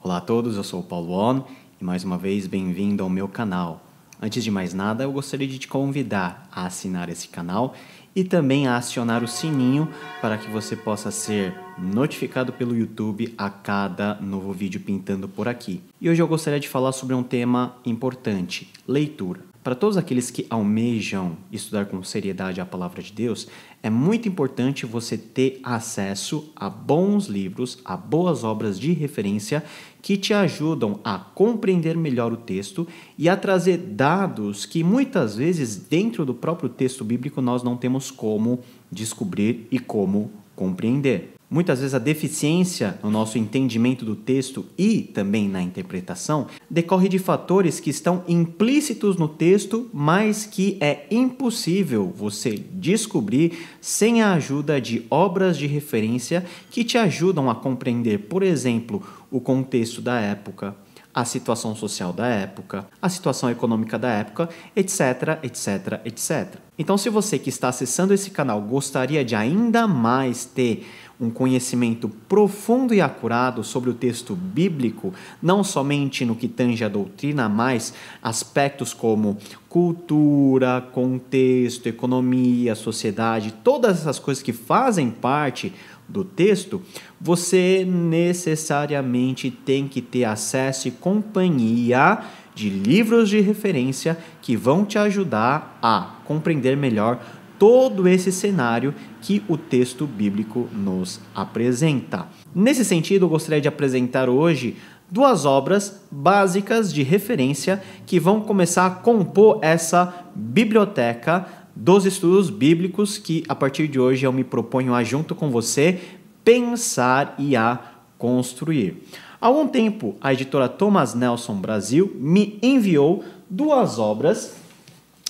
Olá a todos, eu sou o Paulo On e mais uma vez bem-vindo ao meu canal. Antes de mais nada, eu gostaria de te convidar a assinar esse canal e também a acionar o sininho para que você possa ser notificado pelo YouTube a cada novo vídeo pintando por aqui. E hoje eu gostaria de falar sobre um tema importante, leitura. Para todos aqueles que almejam estudar com seriedade a palavra de Deus, é muito importante você ter acesso a bons livros, a boas obras de referência que te ajudam a compreender melhor o texto e a trazer dados que muitas vezes dentro do próprio texto bíblico nós não temos como descobrir e como compreender. Muitas vezes a deficiência no nosso entendimento do texto e também na interpretação decorre de fatores que estão implícitos no texto, mas que é impossível você descobrir sem a ajuda de obras de referência que te ajudam a compreender, por exemplo, o contexto da época, a situação social da época, a situação econômica da época, etc, etc, etc. Então, se você que está acessando esse canal gostaria de ainda mais ter um conhecimento profundo e acurado sobre o texto bíblico, não somente no que tange a doutrina, mas aspectos como cultura, contexto, economia, sociedade, todas essas coisas que fazem parte do texto, você necessariamente tem que ter acesso e companhia de livros de referência que vão te ajudar a compreender melhor todo esse cenário que o texto bíblico nos apresenta. Nesse sentido, eu gostaria de apresentar hoje duas obras básicas de referência que vão começar a compor essa biblioteca dos estudos bíblicos que, a partir de hoje, eu me proponho a, junto com você, pensar e a construir. Há algum tempo, a editora Thomas Nelson Brasil me enviou duas obras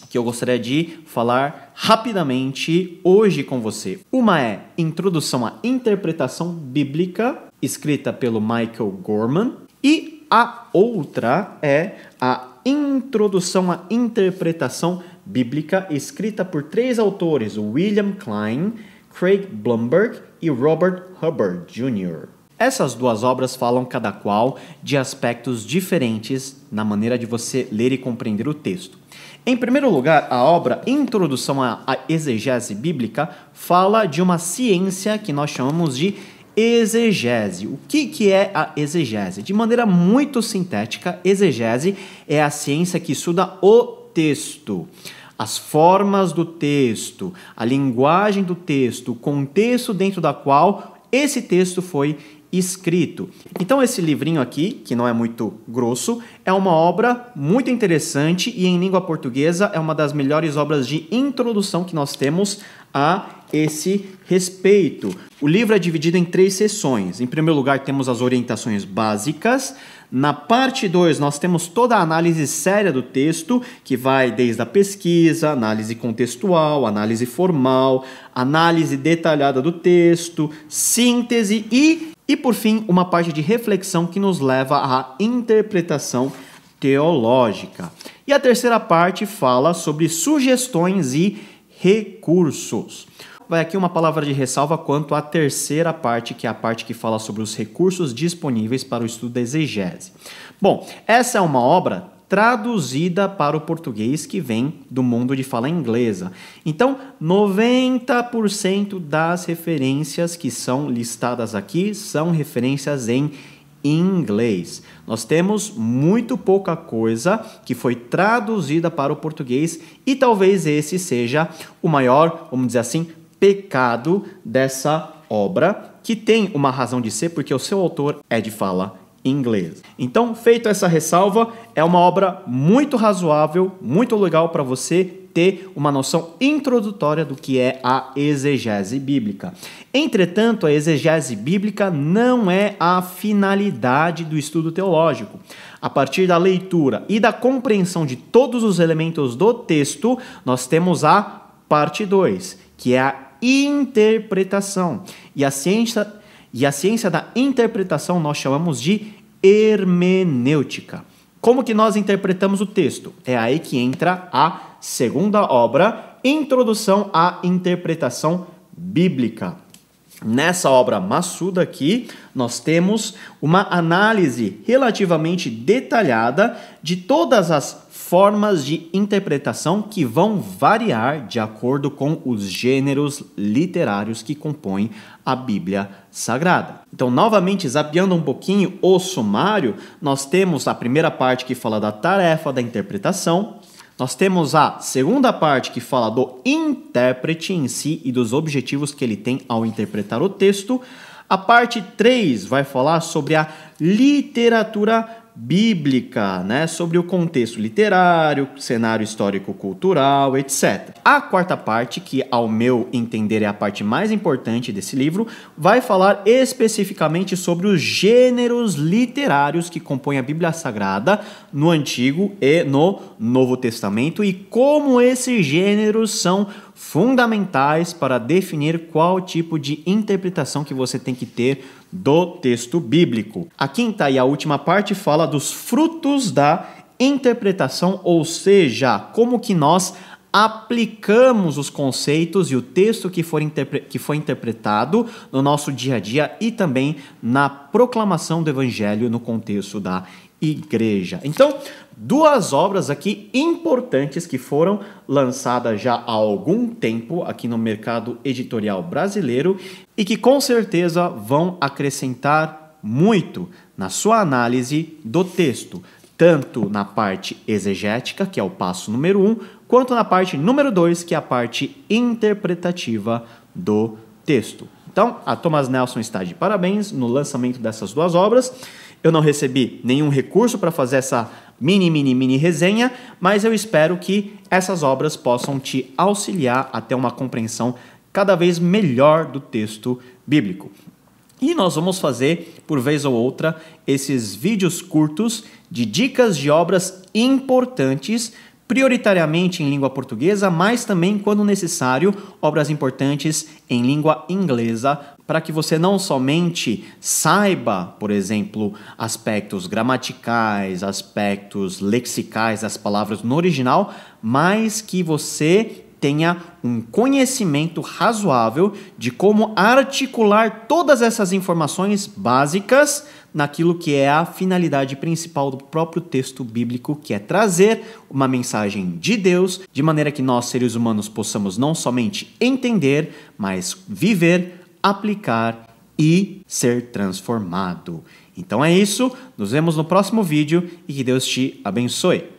que eu gostaria de falar rapidamente hoje com você. Uma é Introdução à Interpretação Bíblica, escrita pelo Michael Gorman, e a outra é a Introdução à Interpretação Bíblica, escrita por três autores, William Klein, Craig Blomberg e Robert Hubbard Jr. Essas duas obras falam cada qual de aspectos diferentes na maneira de você ler e compreender o texto. Em primeiro lugar, a obra Introdução à Exegese Bíblica fala de uma ciência que nós chamamos de exegese. O que é a exegese? De maneira muito sintética, exegese é a ciência que estuda o texto, as formas do texto, a linguagem do texto, o contexto dentro da qual esse texto foi escrito. Então esse livrinho aqui, que não é muito grosso, é uma obra muito interessante e em língua portuguesa é uma das melhores obras de introdução que nós temos a esse respeito. O livro é dividido em 3 seções. Em primeiro lugar, temos as orientações básicas. Na parte 2, nós temos toda a análise séria do texto, que vai desde a pesquisa, análise contextual, análise formal, análise detalhada do texto, síntese e por fim, uma parte de reflexão que nos leva à interpretação teológica. E a terceira parte fala sobre sugestões e recursos. Vai aqui uma palavra de ressalva quanto à terceira parte, que é a parte que fala sobre os recursos disponíveis para o estudo da exegese. Bom, essa é uma obra traduzida para o português que vem do mundo de fala inglesa. Então, 90% das referências que são listadas aqui são referências em inglês. Nós temos muito pouca coisa que foi traduzida para o português e talvez esse seja o maior, vamos dizer assim, pecado dessa obra, que tem uma razão de ser porque o seu autor é de fala inglesa. Então, feito essa ressalva, é uma obra muito razoável, muito legal para você ter uma noção introdutória do que é a exegese bíblica. Entretanto, a exegese bíblica não é a finalidade do estudo teológico. A partir da leitura e da compreensão de todos os elementos do texto, nós temos a parte 2, que é a interpretação. E a ciência da interpretação nós chamamos de hermenêutica. Como que nós interpretamos o texto? É aí que entra a segunda obra, Introdução à Interpretação Bíblica. Nessa obra maçuda aqui, nós temos uma análise relativamente detalhada de todas as formas de interpretação que vão variar de acordo com os gêneros literários que compõem a Bíblia Sagrada. Então, novamente, zapeando um pouquinho o sumário, nós temos a primeira parte que fala da tarefa da interpretação. Nós temos a segunda parte que fala do intérprete em si e dos objetivos que ele tem ao interpretar o texto. A parte 3 vai falar sobre a literatura bíblica, né? Sobre o contexto literário, cenário histórico-cultural, etc. A quarta parte, que ao meu entender é a parte mais importante desse livro, vai falar especificamente sobre os gêneros literários que compõem a Bíblia Sagrada no Antigo e no Novo Testamento e como esses gêneros são fundamentais para definir qual tipo de interpretação que você tem que ter do texto bíblico. A quinta e a última parte fala dos frutos da interpretação, ou seja, como que nós aplicamos os conceitos e o texto que foi interpretado no nosso dia a dia e também na proclamação do evangelho no contexto da igreja. Então, duas obras aqui importantes que foram lançadas já há algum tempo aqui no mercado editorial brasileiro e que com certeza vão acrescentar muito na sua análise do texto, tanto na parte exegética, que é o passo número 1, quanto na parte número 2, que é a parte interpretativa do texto. Então, a Thomas Nelson está de parabéns no lançamento dessas duas obras. Eu não recebi nenhum recurso para fazer essa mini resenha, mas eu espero que essas obras possam te auxiliar a ter uma compreensão cada vez melhor do texto bíblico. E nós vamos fazer, por vez ou outra, esses vídeos curtos de dicas de obras importantes, prioritariamente em língua portuguesa, mas também, quando necessário, obras importantes em língua inglesa, para que você não somente saiba, por exemplo, aspectos gramaticais, aspectos lexicais das palavras no original, mas que você tenha um conhecimento razoável de como articular todas essas informações básicas naquilo que é a finalidade principal do próprio texto bíblico, que é trazer uma mensagem de Deus, de maneira que nós, seres humanos, possamos não somente entender, mas viver, aplicar e ser transformado. Então é isso, nos vemos no próximo vídeo e que Deus te abençoe.